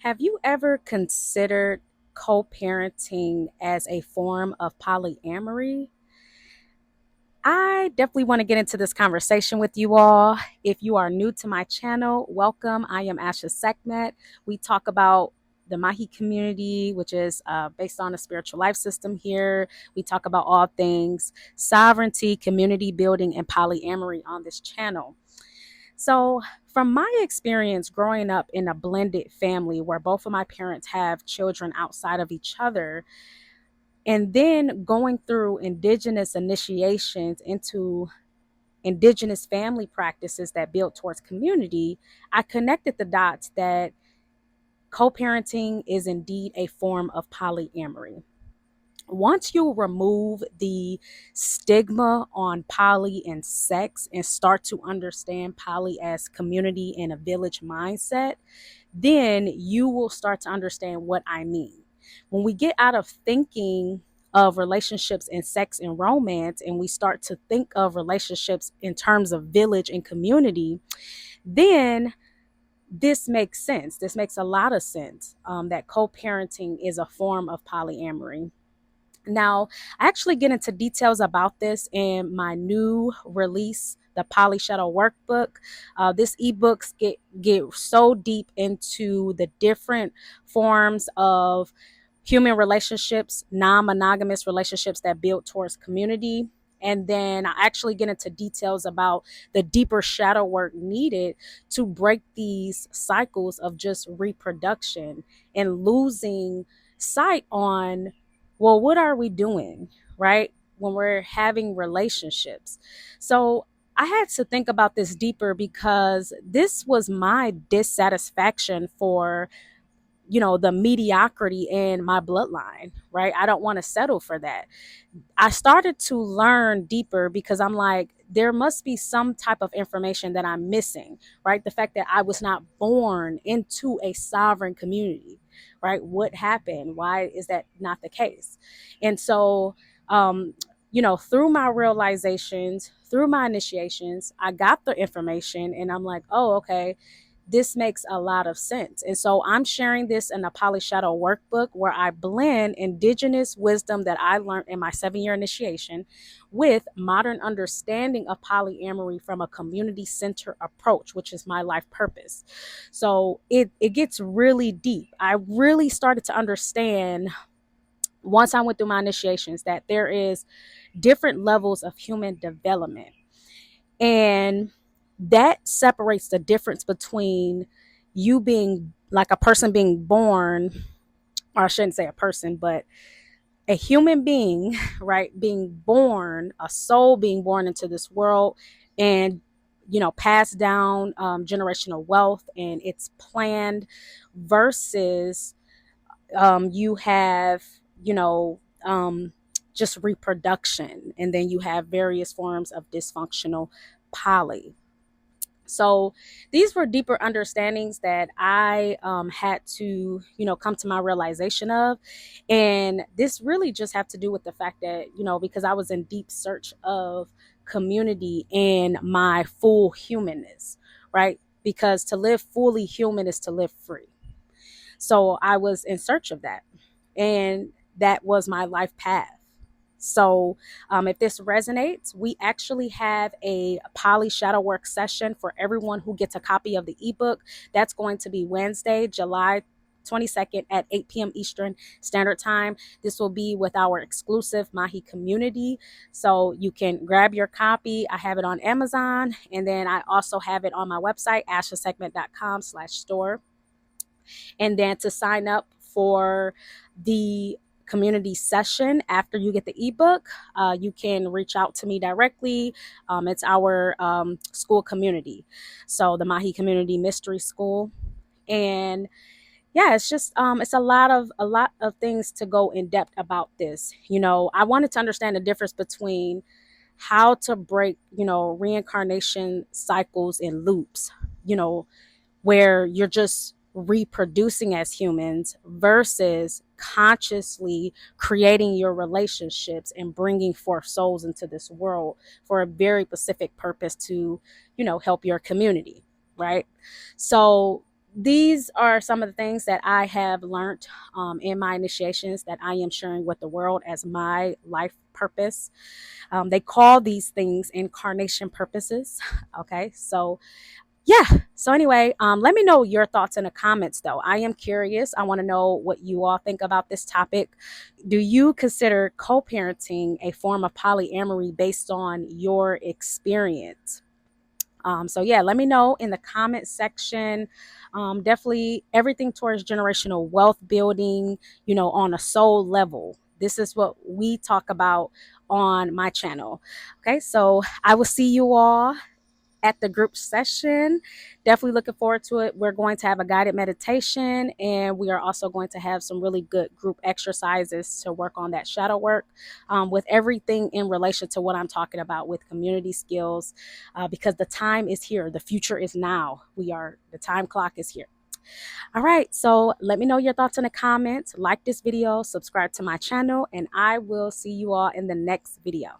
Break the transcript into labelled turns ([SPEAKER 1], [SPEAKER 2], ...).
[SPEAKER 1] Have you ever considered co-parenting as a form of polyamory? I definitely want to get into this conversation with you all. If you are new to my channel, welcome. I am Asha Sekhmet. We talk about the Maji community, which is based on a spiritual life system here. We talk about all things sovereignty, community building, and polyamory on this channel. So, from my experience growing up in a blended family where both of my parents have children outside of each other, and then going through indigenous initiations into indigenous family practices that build towards community, I connected the dots that co parenting is indeed a form of polyamory. Once you remove the stigma on poly and sex and start to understand poly as community and a village mindset, then you will start to understand what I mean. When we get out of thinking of relationships and sex and romance and we start to think of relationships in terms of village and community, then this makes sense. This makes a lot of sense that co parenting is a form of polyamory. Now, I actually get into details about this in my new release, the Poly Shuttle Workbook. This ebooks get so deep into the different forms of human relationships, non-monogamous relationships that build towards community. And then I actually get into details about the deeper shadow work needed to break these cycles of just reproduction and losing sight on, well, what are we doing, right? When we're having relationships. So I had to think about this deeper because this was my dissatisfaction for the mediocrity in my bloodline, right? I don't want to settle for that. I started to learn deeper because I'm like, there must be some type of information that I'm missing, right? The fact that I was not born into a sovereign community, right? What happened? Why is that not the case? And so, through my realizations, through my initiations, I got the information and I'm like, oh, okay, this makes a lot of sense. And so I'm sharing this in a Poly Shadow workbook where I blend indigenous wisdom that I learned in my 7-year initiation with modern understanding of polyamory from a community-centered approach, which is my life purpose. So it gets really deep. I really started to understand once I went through my initiations that there is different levels of human development. And that separates the difference between you being like a person being born, or I shouldn't say a person, but a human being, right? Being born, a soul being born into this world and, passed down generational wealth and it's planned versus you have, you know, um, just reproduction. And then you have various forms of dysfunctional poly. So these were deeper understandings that I had to, come to my realization of. And this really just have to do with the fact that, because I was in deep search of community and my full humanness, right? Because to live fully human is to live free. So I was in search of that. And that was my life path. So if this resonates, we actually have a poly shadow work session for everyone who gets a copy of the ebook. That's going to be Wednesday, July 22nd at 8 p.m. Eastern Standard Time. This will be with our exclusive Maji community. So you can grab your copy. I have it on Amazon. And then I also have it on my website, AshaSekhmet.com/store. And then to sign up for the community session after you get the ebook, you can reach out to me directly. It's our school community, so the Maji Community Mystery School. And yeah, it's just it's a lot of things to go in depth about this. I wanted to understand the difference between how to break reincarnation cycles and loops, you know where you're just reproducing as humans versus consciously creating your relationships and bringing forth souls into this world for a very specific purpose to, help your community, right? So these are some of the things that I have learned in my initiations that I am sharing with the world as my life purpose. They call these things incarnation purposes. Okay, so yeah. So anyway, let me know your thoughts in the comments though. I am curious. I want to know what you all think about this topic. Do you consider co-parenting a form of polyamory based on your experience? So yeah, let me know in the comment section. Definitely everything towards generational wealth building, on a soul level. This is what we talk about on my channel. Okay, so I will see you all at the group session. Definitely looking forward to it. We're going to have a guided meditation, and we are also going to have some really good group exercises to work on that shadow work, with everything in relation to what I'm talking about with community skills, because the time is here. The future is now. The time clock is here. All right, so let me know your thoughts in the comments. Like this video, subscribe to my channel, and I will see you all in the next video.